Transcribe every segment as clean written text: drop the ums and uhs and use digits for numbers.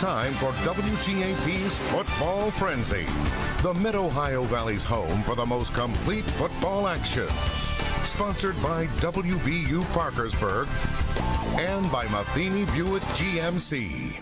time for WTAP's Football Frenzy, the Mid-Ohio Valley's home for the most complete football action. Sponsored by WVU Parkersburg and by Matheny Buick GMC.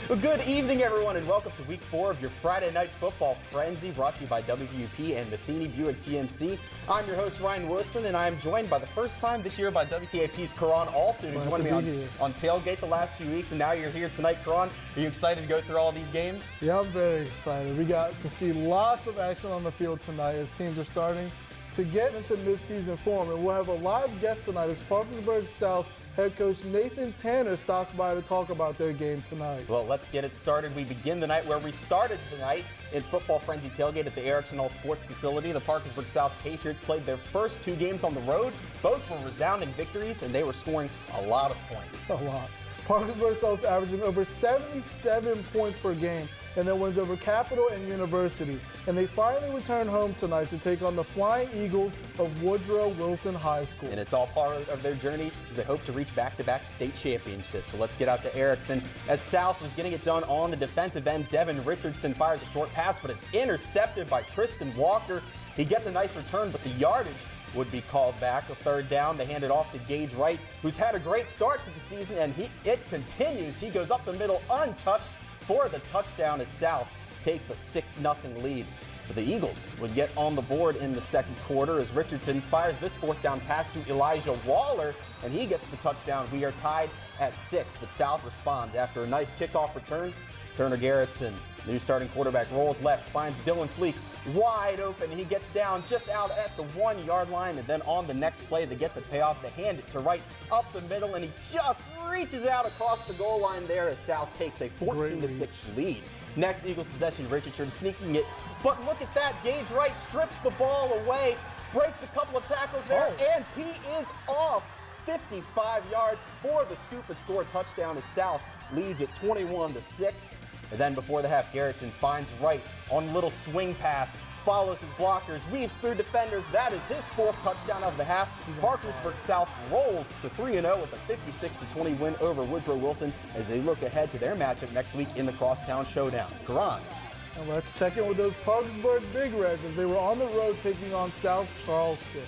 Well, good evening, everyone, and welcome to Week 4 of your Friday Night Football Frenzy, brought to you by WTAP and Matheny Buick GMC. I'm your host, Ryan Wilson, and I'm joined by the first time this year by WTAP's Karan Alston, who joined me on Tailgate the last few weeks, and now you're here tonight. Karan, are you excited to go through all these games? Yeah, I'm very excited. We got to see lots of action on the field tonight as teams are starting to get into midseason form, and we'll have a live guest tonight as Parkersburg South head coach Nathan Tanner stops by to talk about their game tonight. Well, let's get it started. We begin the night where we started tonight in Football Frenzy Tailgate at the Erickson All Sports Facility. The Parkersburg South Patriots played their first 2 games on the road. Both were resounding victories, and they were scoring a lot of points. A lot. Parkersburg South's averaging over 77 points per game, and then wins over Capital and University. And they finally return home tonight to take on the Flying Eagles of Woodrow Wilson High School. And it's all part of their journey as they hope to reach back-to-back state championships. So let's get out to Erickson. As South was getting it done on the defensive end, Devin Richardson fires a short pass, but it's intercepted by Tristan Walker. He gets a nice return, but the yardage would be called back. A third down, they hand it off to Gage Wright, who's had a great start to the season, and it continues. He goes up the middle untouched for the touchdown as South takes a 6-0 lead. But the Eagles would get on the board in the second quarter as Richardson fires this 4th down pass to Elijah Waller, and he gets the touchdown. We are tied at 6, but South responds after a nice kickoff return. Turner Garrettson, the new starting quarterback, rolls left, finds Dylan Fleek wide open. He gets down just out at the 1-yard line, and then on the next play, they get the payoff. They hand it to Wright up the middle, and he just reaches out across the goal line there as South takes a 14-6 lead. Next Eagles possession, Richardson sneaking it, but look at that. Gage Wright strips the ball away, breaks a couple of tackles there, and he is off 55 yards for the scoop and score touchdown as South leads at 21-6. And then before the half, Garrettson finds Wright on a little swing pass, follows his blockers, weaves through defenders. That is his 4th touchdown of the half. Parkersburg South rolls to 3-0 with a 56-20 win over Woodrow Wilson as they look ahead to their matchup next week in the Crosstown Showdown. Karan. And we'll have to check in with those Parkersburg Big Reds as they were on the road taking on South Charleston.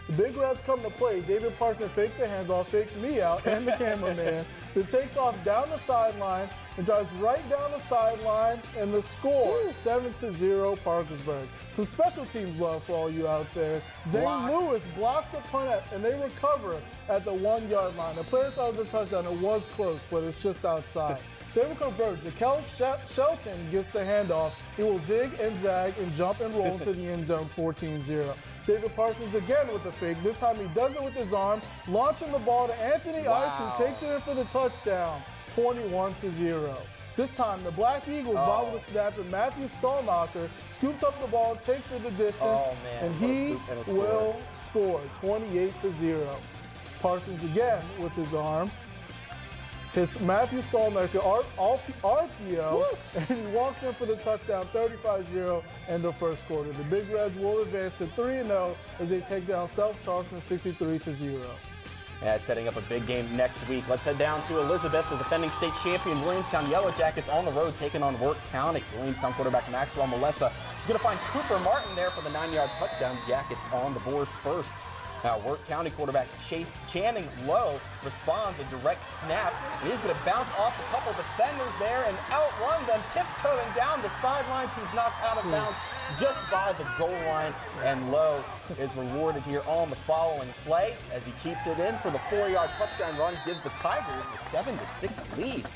The Big Reds come to play. David Parsons fakes a handoff, faked me out and the cameraman, who takes off down the sideline and drives right down the sideline, and the score, 7-0 Parkersburg. Some special teams love for all you out there. Zane Lewis blocks the punt, and they recover at the 1-yard line. The player thought it was a touchdown. It was close, but it's just outside. They will convert. Jaquel Shelton gets the handoff. He will zig and zag and jump and roll into the end zone, 14-0. David Parsons again with the fake. This time he does it with his arm, launching the ball to Anthony Ice, who takes it in for the touchdown, 21-0. This time the Black Eagles bobble the snap, and Matthew Stallnacher scoops up the ball, takes it the distance, and he will score, 28-0. Parsons again with his arm. Hits Matthew Stallnacher RPO, and he walks in for the touchdown, 35-0 in the first quarter. The Big Reds will advance to 3-0 as they take down South Charleston 63-0. That's setting up a big game next week. Let's head down to Elizabeth, the defending state champion Williamstown Yellow Jackets on the road taking on Work County. Williamstown quarterback Maxwell Molessa is going to find Cooper Martin there for the 9-yard touchdown. Jackets on the board first. Now, Work County quarterback Chase Channing Lowe responds a direct snap, and he's going to bounce off a couple defenders there and outrun them, tiptoeing down the sidelines. He's knocked out of bounds just by the goal line, and Lowe is rewarded here on the following play as he keeps it in for the 4-yard touchdown run, gives the Tigers a 7-6 lead.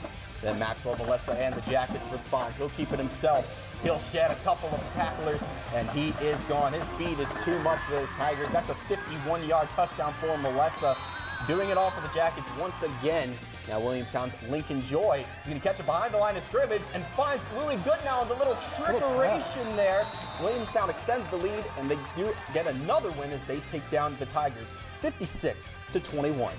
Then Maxwell Molessa and the Jackets respond. He'll keep it himself. He'll shed a couple of tacklers, and he is gone. His speed is too much for those Tigers. That's a 51-yard touchdown for Molessa. Doing it all for the Jackets once again. Now Williamstown's Lincoln Joy is going to catch it behind the line of scrimmage and finds Louis Goodnow with a little trickeration there. Williamstown extends the lead, and they do get another win as they take down the Tigers 56-21.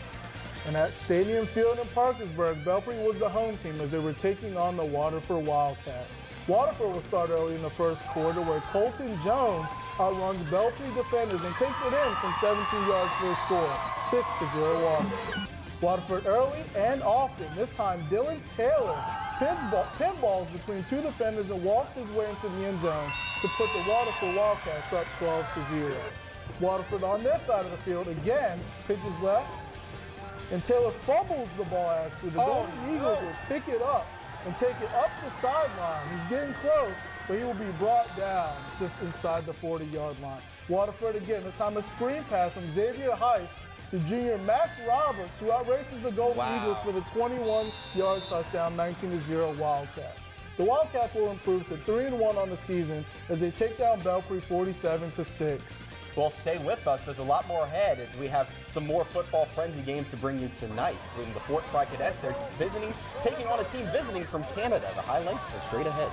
And at Stadium Field in Parkersburg, Belpre was the home team as they were taking on the Waterford Wildcats. Waterford will start early in the first quarter where Colton Jones outruns Belpre defenders and takes it in from 17 yards for a score, 6-0 Waterford. Waterford early and often. This time, Dylan Taylor pinballs between two defenders and walks his way into the end zone to put the Waterford Wildcats up 12-0. Waterford on their side of the field again pitches left, and Taylor fumbles the ball actually. The Golden Eagles will pick it up and take it up the sideline. He's getting close, but he will be brought down just inside the 40-yard line. Waterford again, this time a screen pass from Xavier Heiss to junior Max Roberts, who outraces the Golden Eagles for the 21-yard touchdown, 19-0 Wildcats. The Wildcats will improve to 3-1 on the season as they take down Belpre 47-6. Well, stay with us. There's a lot more ahead as we have some more football frenzy games to bring you tonight, including the Fort Fry Cadets. They're taking on a team visiting from Canada. The highlights are straight ahead.